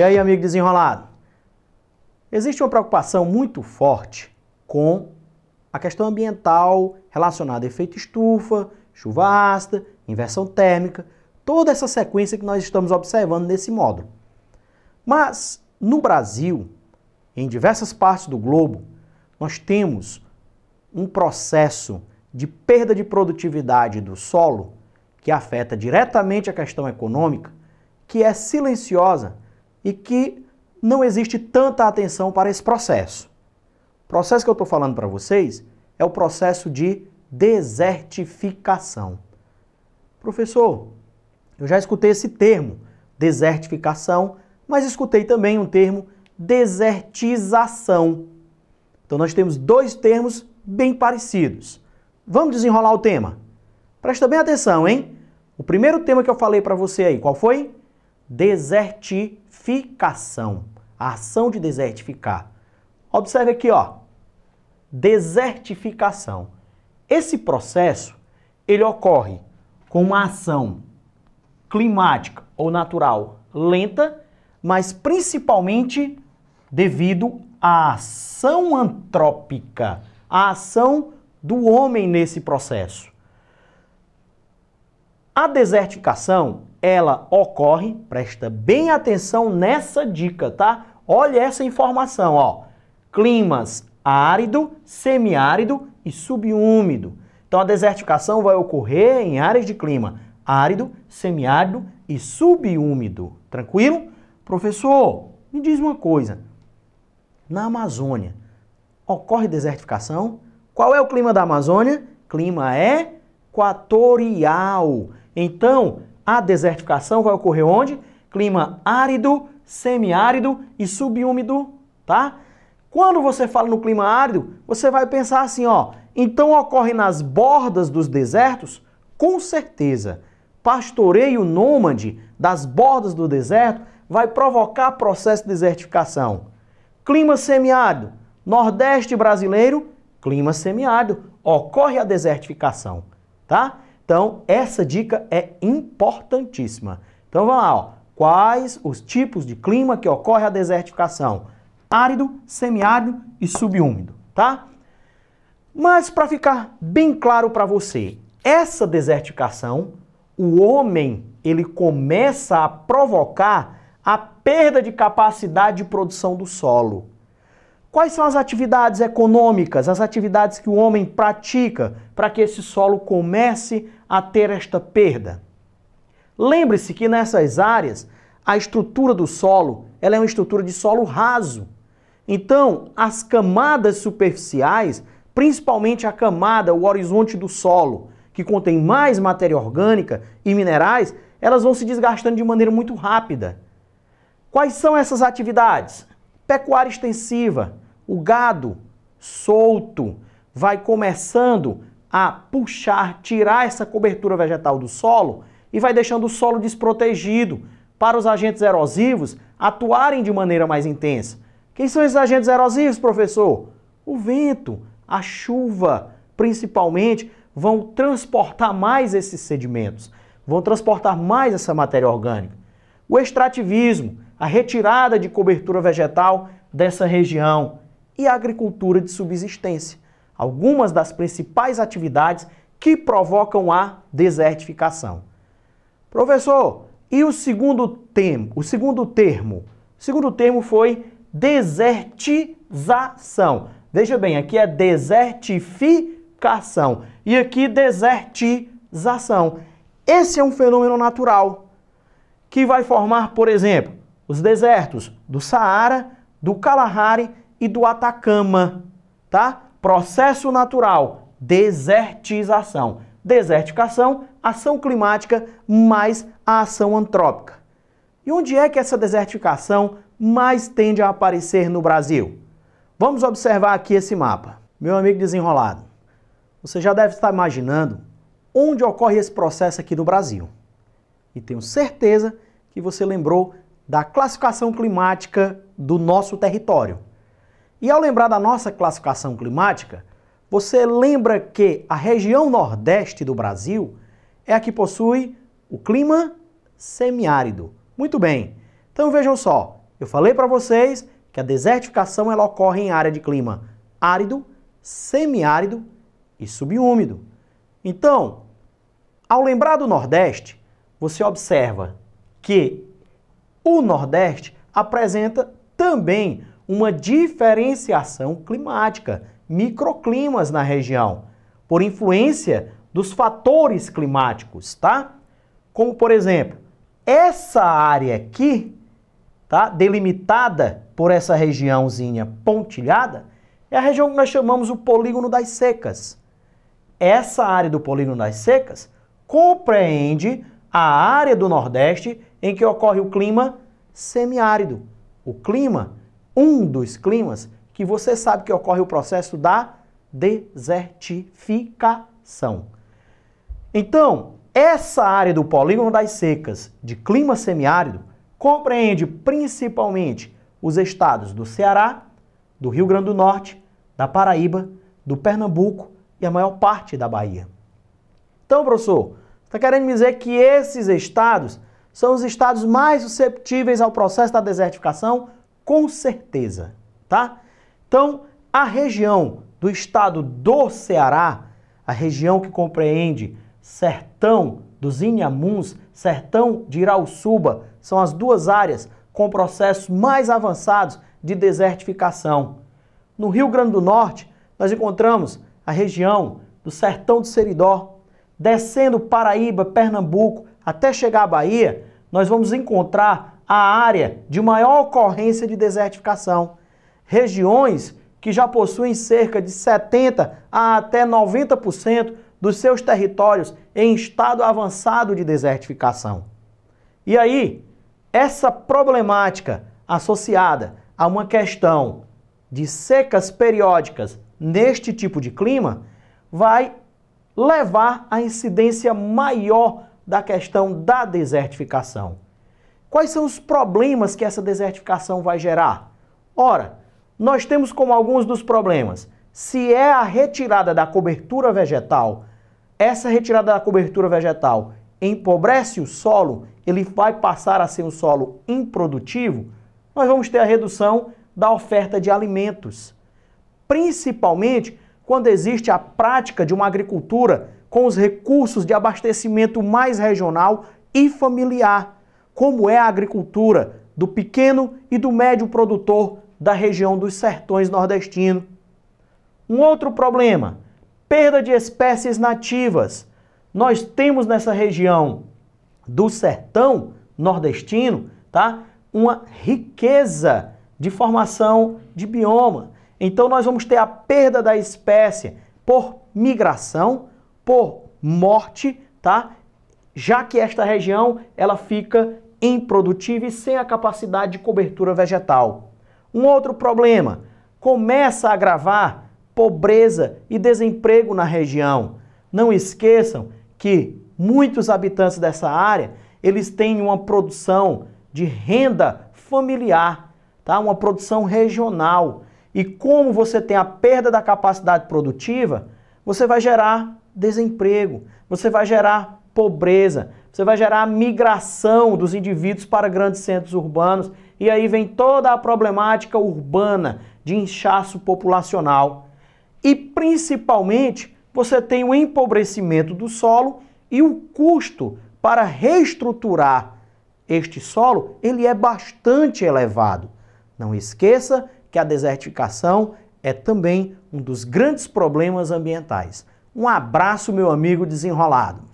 E aí, amigo desenrolado? Existe uma preocupação muito forte com a questão ambiental relacionada a efeito estufa, chuva ácida, inversão térmica, toda essa sequência que nós estamos observando nesse módulo. Mas, no Brasil, em diversas partes do globo, nós temos um processo de perda de produtividade do solo que afeta diretamente a questão econômica, que é silenciosa e que não existe tanta atenção para esse processo. O processo que eu estou falando para vocês é o processo de desertificação. Professor, eu já escutei esse termo, desertificação, mas escutei também um termo desertização. Então nós temos dois termos bem parecidos. Vamos desenrolar o tema? Presta bem atenção, hein? O primeiro tema que eu falei para você aí, qual foi? Desertificação. A ação de desertificar. Observe aqui, ó. Desertificação. Esse processo, ele ocorre com uma ação climática ou natural lenta, mas principalmente devido à ação antrópica, a ação do homem nesse processo. A desertificação, ela ocorre, presta bem atenção nessa dica, tá? Olha essa informação, ó. Climas árido, semiárido e subúmido. Então a desertificação vai ocorrer em áreas de clima árido, semiárido e subúmido. Tranquilo? Professor, me diz uma coisa. Na Amazônia, ocorre desertificação? Qual é o clima da Amazônia? Clima equatorial. Então, a desertificação vai ocorrer onde? Clima árido, semiárido e subúmido, tá? Quando você fala no clima árido, você vai pensar assim, ó. Então ocorre nas bordas dos desertos? Com certeza. Pastoreio nômade das bordas do deserto vai provocar processo de desertificação. Clima semiárido, Nordeste brasileiro, clima semiárido, ocorre a desertificação, tá? Então, essa dica é importantíssima. Então, vamos lá, ó. Quais os tipos de clima que ocorre a desertificação? Árido, semiárido e subúmido, tá? Mas, para ficar bem claro para você, essa desertificação, o homem, ele começa a provocar a perda de capacidade de produção do solo. Quais são as atividades econômicas, as atividades que o homem pratica para que esse solo comece a ter esta perda? Lembre-se que nessas áreas, a estrutura do solo, ela é uma estrutura de solo raso. Então, as camadas superficiais, principalmente a camada, o horizonte do solo, que contém mais matéria orgânica e minerais, elas vão se desgastando de maneira muito rápida. Quais são essas atividades? Pecuária extensiva. O gado solto vai começando a puxar, tirar essa cobertura vegetal do solo e vai deixando o solo desprotegido para os agentes erosivos atuarem de maneira mais intensa. Quem são esses agentes erosivos, professor? O vento, a chuva, principalmente, vão transportar mais esses sedimentos, vão transportar mais essa matéria orgânica. O extrativismo, a retirada de cobertura vegetal dessa região e a agricultura de subsistência. Algumas das principais atividades que provocam a desertificação. Professor, e o segundo termo? O segundo termo foi desertização. Veja bem, aqui é desertificação e aqui desertização. Esse é um fenômeno natural que vai formar, por exemplo, os desertos do Saara, do Kalahari e do Atacama, tá? Processo natural, desertização. Desertificação, ação climática mais a ação antrópica. E onde é que essa desertificação mais tende a aparecer no Brasil? Vamos observar aqui esse mapa. Meu amigo desenrolado, você já deve estar imaginando onde ocorre esse processo aqui no Brasil. E tenho certeza que você lembrou da classificação climática do nosso território. E ao lembrar da nossa classificação climática, você lembra que a região nordeste do Brasil é a que possui o clima semiárido. Muito bem. Então vejam só, Eu falei para vocês que a desertificação ela ocorre em área de clima árido, semiárido e subúmido. Então, ao lembrar do Nordeste, você observa que o Nordeste apresenta também uma diferenciação climática, microclimas na região, por influência dos fatores climáticos, tá? Como, por exemplo, essa área aqui, tá? Delimitada por essa regiãozinha pontilhada, é a região que nós chamamos o polígono das secas. Essa área do polígono das secas compreende a área do Nordeste em que ocorre o clima semiárido. O clima, um dos climas que você sabe que ocorre o processo da desertificação. Então, essa área do polígono das secas de clima semiárido compreende principalmente os estados do Ceará, do Rio Grande do Norte, da Paraíba, do Pernambuco e a maior parte da Bahia. Então, professor, está querendo me dizer que esses estados são os estados mais susceptíveis ao processo da desertificação? Com certeza, tá? Então, a região do estado do Ceará, a região que compreende Sertão dos Inhamuns, Sertão de Irauçuba, são as duas áreas com processos mais avançados de desertificação. No Rio Grande do Norte, nós encontramos a região do Sertão do Seridó, descendo Paraíba, Pernambuco, até chegar à Bahia, nós vamos encontrar a área de maior ocorrência de desertificação. Regiões que já possuem cerca de 70% a até 90% dos seus territórios em estado avançado de desertificação. E aí, essa problemática associada a uma questão de secas periódicas neste tipo de clima vai levar à incidência maior da questão da desertificação. Quais são os problemas que essa desertificação vai gerar? Ora, nós temos como alguns dos problemas, se é a retirada da cobertura vegetal, essa retirada da cobertura vegetal empobrece o solo, ele vai passar a ser um solo improdutivo, nós vamos ter a redução da oferta de alimentos. Principalmente quando existe a prática de uma agricultura com os recursos de abastecimento mais regional e familiar, como é a agricultura do pequeno e do médio produtor da região dos sertões nordestinos. Um outro problema, perda de espécies nativas. Nós temos nessa região do sertão nordestino, tá? Uma riqueza de formação de bioma. Então nós vamos ter a perda da espécie por migração, por morte, tá? Já que esta região ela fica improdutiva e sem a capacidade de cobertura vegetal. Um outro problema, começa a agravar pobreza e desemprego na região. Não esqueçam que muitos habitantes dessa área, eles têm uma produção de renda familiar, tá? Uma produção regional. E como você tem a perda da capacidade produtiva, você vai gerar desemprego, você vai gerar pobreza, você vai gerar migração dos indivíduos para grandes centros urbanos e aí vem toda a problemática urbana de inchaço populacional. E principalmente você tem o empobrecimento do solo e o custo para reestruturar este solo, ele é bastante elevado. Não esqueça que a desertificação é também um dos grandes problemas ambientais. Um abraço, meu amigo desenrolado.